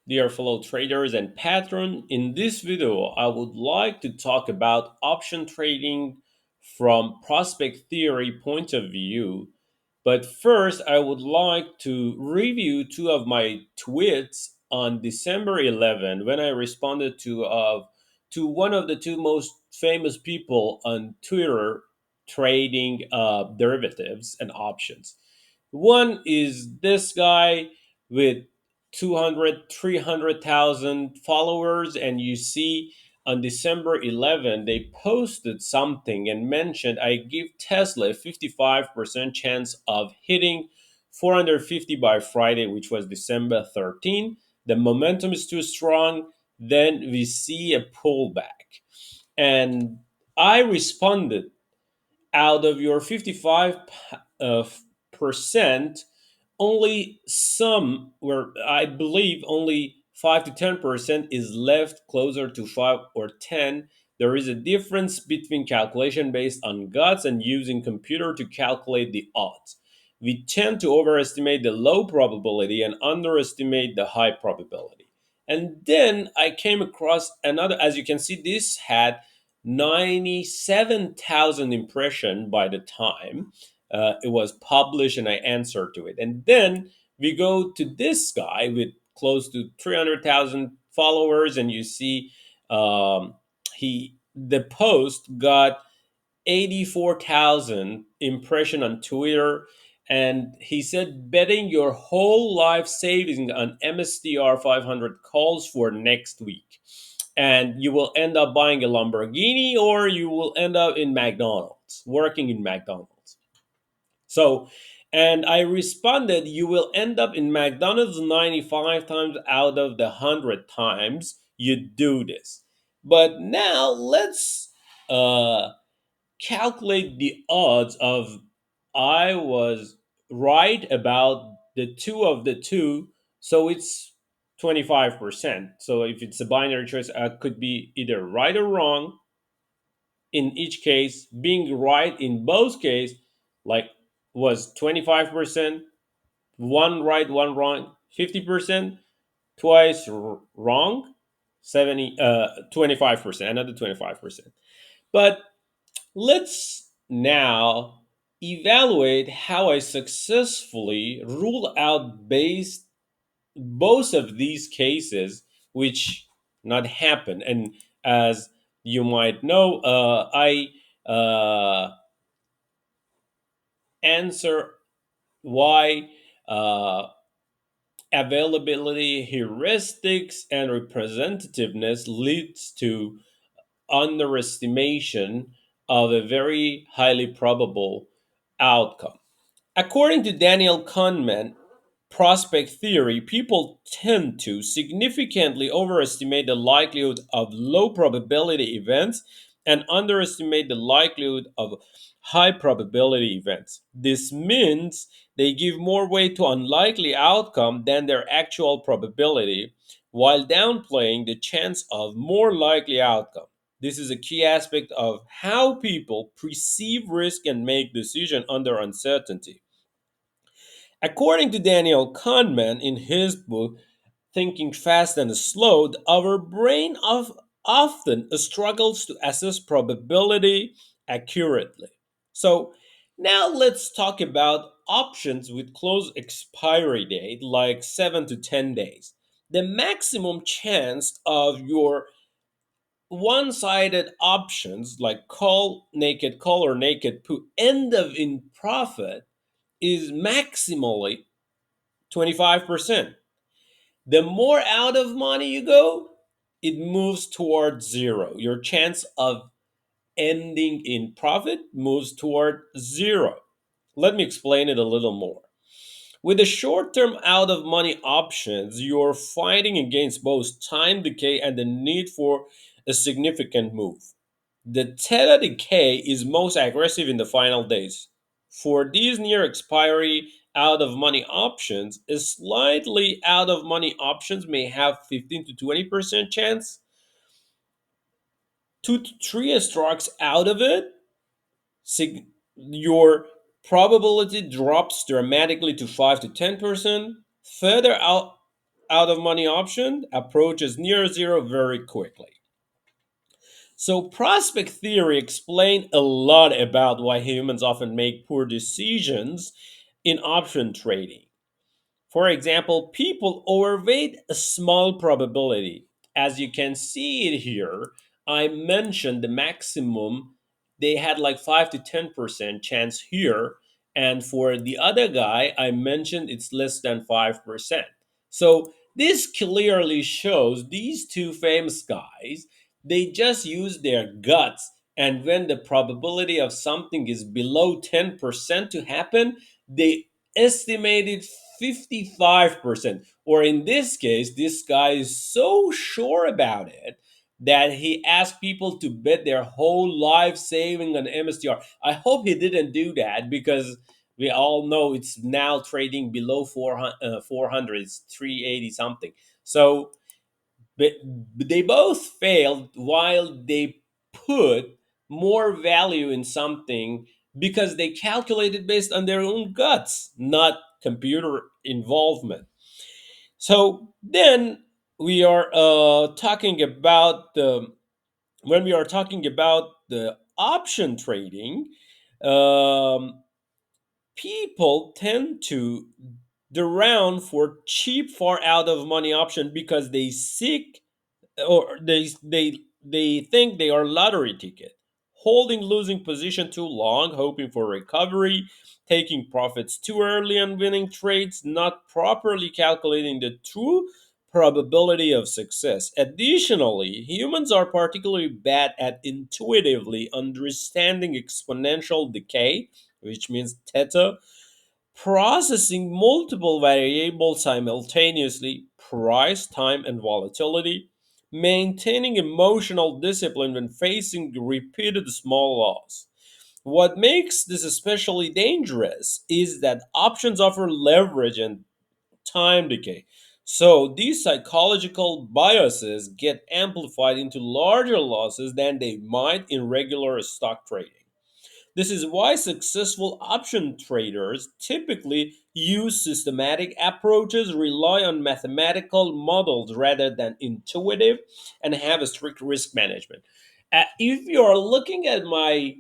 Dear fellow traders and patron, in this video I would like to talk about option trading from prospect theory point of view. But first, I would like to review two of my tweets on December 11 when I responded to one of the two most famous people on Twitter trading derivatives and options. One is this guy with 200, 300,000 followers, and you see on December 11 they posted something and mentioned, I give Tesla a 55% chance of hitting 450 by Friday, which was December 13. The momentum is too strong. Then we see a pullback. And I responded, out of your 55 percent, only some, where I believe only 5 to 10% is left closer to 5 or 10. There is a difference between calculation based on guts and using computer to calculate the odds. We tend to overestimate the low probability and underestimate the high probability. And then I came across another, as you can see, this had 97,000 impression by the time it was published, and I answered to it. And then we go to this guy with close to 300,000 followers, and you see the post got 84,000 impression on Twitter, and he said betting your whole life savings on MSTR 500 calls for next week, and you will end up buying a Lamborghini or you will end up in McDonald's, working in McDonald's. So, and I responded, you will end up in McDonald's 95 times out of the 100 times you do this. But now let's uh, calculate the odds of I was right about the two of the two. So it's 25%. So if it's a binary choice, I could be either right or wrong. In each case, being right in both cases, like, was 25%, one right, one wrong, 50%, twice wrong, 25%, another 25%. But let's now evaluate how I successfully rule out based both of these cases, which not happen. And as you might know, I answer why uh, availability heuristics and representativeness leads to underestimation of a very highly probable outcome. According to Daniel Kahneman, prospect theory, people tend to significantly overestimate the likelihood of low probability events and underestimate the likelihood of high probability events. This means they give more weight to unlikely outcome than their actual probability, while downplaying the chance of more likely outcome. This is a key aspect of how people perceive risk and make decisions under uncertainty. According to Daniel Kahneman in his book Thinking Fast and Slow, our brain often struggles to assess probability accurately. So now let's talk about options with close expiry date, like 7 to 10 days. The maximum chance of your one-sided options like call or naked put end up in profit is maximally 25%. The more out of money you go, it moves towards zero. Your chance of ending in profit moves toward zero. Let me explain it a little more. With the short term out of money options, you're fighting against both time decay and the need for a significant move. The theta decay is most aggressive in the final days. For these near expiry out of money options, a slightly out of money options may have 15 to 20% chance. 2 to 3 strokes out of it, your probability drops dramatically to 5 to 10%. Further out out of money option approaches near zero very quickly. So, prospect theory explains a lot about why humans often make poor decisions in option trading. For example, people overweight a small probability. As you can see it here, I mentioned the maximum they had like 5 to 10% chance here, and for the other guy I mentioned it's less than 5%. So this clearly shows these two famous guys, they just use their guts, and when the probability of something is below 10% to happen, they estimated 55%. Or in this case, this guy is so sure about it that he asked people to bet their whole life saving on MSTR. I hope he didn't do that because we all know it's now trading below 400, it's 380 something. So but they both failed while they put more value in something because they calculated based on their own guts, not computer involvement. So then we are talking about the when we are talking about the option trading, um, people tend to around for cheap, far out of money option because they seek or they think they are lottery ticket, holding losing position too long, hoping for recovery, taking profits too early on winning trades, not properly calculating the true probability of success. Additionally, humans are particularly bad at intuitively understanding exponential decay, which means theta, processing multiple variables simultaneously, price, time, and volatility, maintaining emotional discipline when facing repeated small loss. What makes this especially dangerous is that options offer leverage and time decay. So these psychological biases get amplified into larger losses than they might in regular stock trading. This is why successful option traders typically use systematic approaches, rely on mathematical models rather than intuitive, and have a strict risk management. If you're looking at my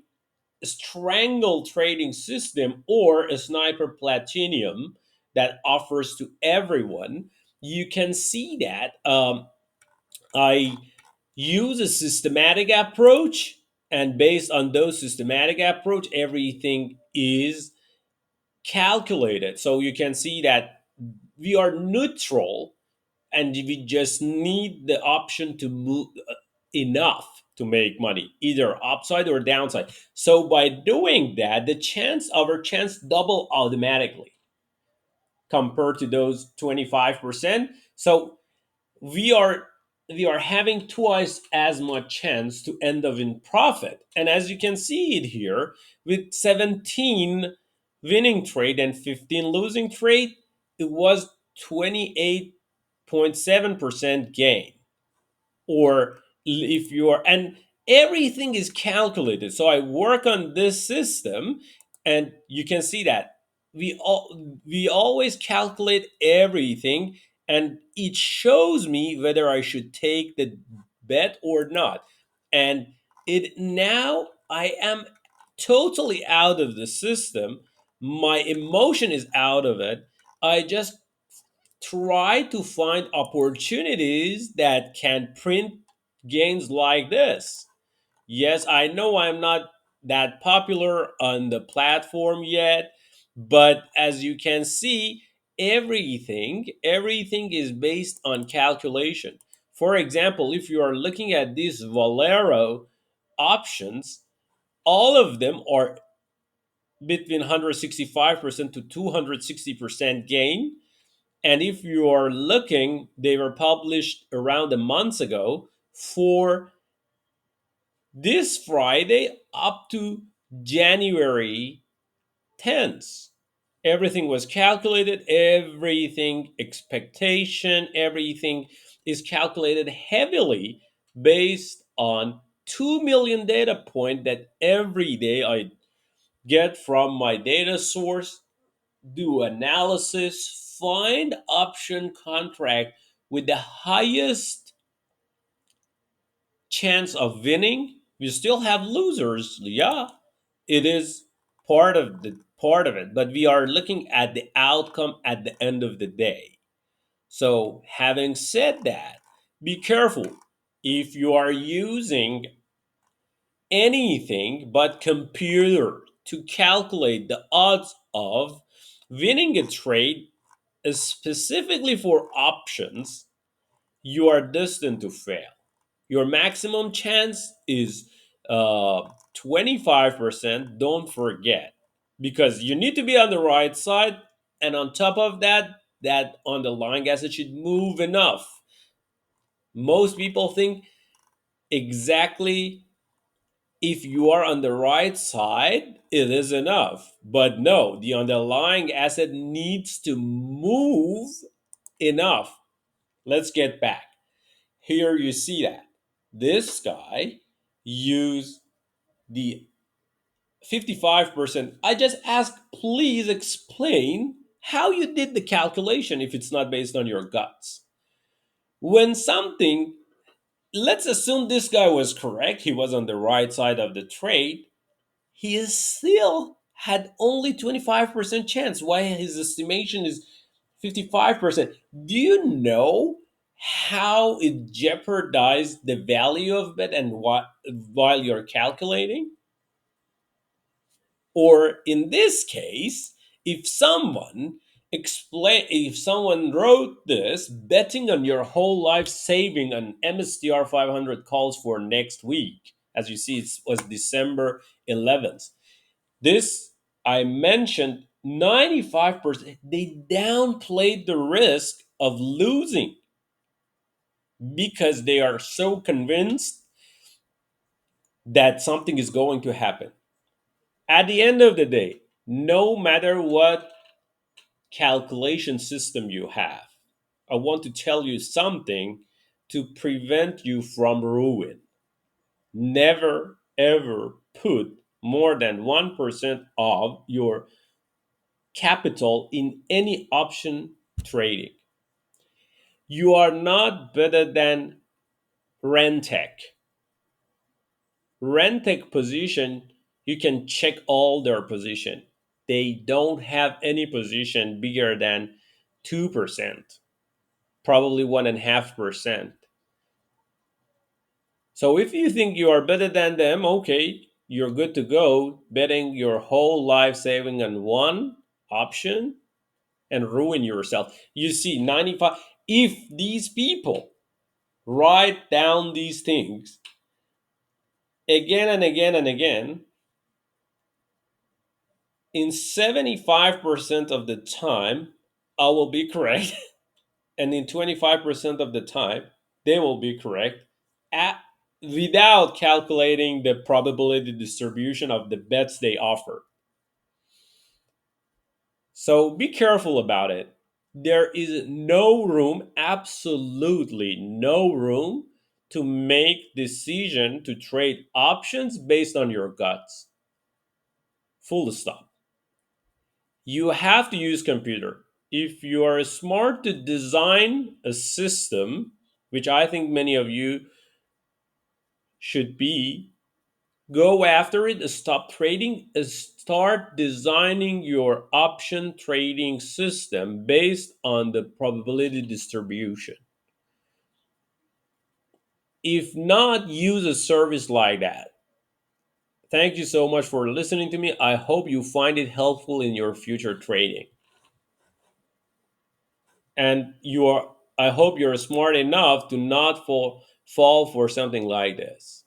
strangle trading system or a sniper platinum that offers to everyone, you can see that I use a systematic approach, and based on those systematic approach, everything is calculated. So you can see that we are neutral, and we just need the option to move enough to make money, either upside or downside. So by doing that, the chance our chance double automatically compared to those 25%. So we are we are having twice as much chance to end up in profit. And as you can see it here, with 17 winning trade and 15 losing trade, it was 28.7% gain. Or if you are, and everything is calculated. So I work on this system, and you can see that we always calculate everything, and it shows me whether I should take the bet or not. And it now I am totally out of the system. My emotion is out of it. I just try to find opportunities that can print gains like this. Yes, I know I'm not that popular on the platform yet, but as you can see, everything is based on calculation. For example, if you are looking at these Valero options, all of them are between 165% to 260% gain. And if you are looking, they were published around a month ago for this Friday up to January 10th. Everything was calculated, everything, expectation, everything is calculated heavily based on 2 million data point that every day I get from my data source, do analysis, find option contract with the highest chance of winning, we still have losers. Yeah, it is part of it, but we are looking at the outcome at the end of the day. So, having said that, be careful if you are using anything but computer to calculate the odds of winning a trade, specifically for options, you are destined to fail. Your maximum chance is 25%. Don't forget, because you need to be on the right side. And on top of that, that underlying asset should move enough. Most people think exactly if you are on the right side, it is enough. But no, the underlying asset needs to move enough. Let's get back. Here you see that this guy used the 55%. I just ask, please explain how you did the calculation if it's not based on your guts. When something, let's assume this guy was correct, he was on the right side of the trade, he is still had only 25% chance. Why his estimation is 55%? Do you know how it jeopardized the value of it and what while you're calculating? Or in this case, if someone wrote this betting on your whole life saving an MSTR 500 calls for next week, as you see, it was December 11th. This, I mentioned, 95%, they downplayed the risk of losing because they are so convinced that something is going to happen. At the end of the day, no matter what calculation system you have, I want to tell you something to prevent you from ruin. Never ever put more than 1% of your capital in any option trading. You are not better than Rentec. Rentec position, you can check all their position. They don't have any position bigger than 2%, probably 1.5%. So if you think you are better than them, okay, you're good to go betting your whole life saving on one option and ruin yourself. You see, 95, if these people write down these things again and again and again, in 75% of the time, I will be correct. And in 25% of the time, they will be correct at, without calculating the probability distribution of the bets they offer. So be careful about it. There is no room, absolutely no room, to make decision to trade options based on your guts. Full stop. You have to use computer. If you are smart to design a system, which I think many of you should be, go after it, stop trading, start designing your option trading system based on the probability distribution. If not, use a service like that. Thank you so much for listening to me. I hope you find it helpful in your future trading. And I hope you're smart enough to not fall for something like this.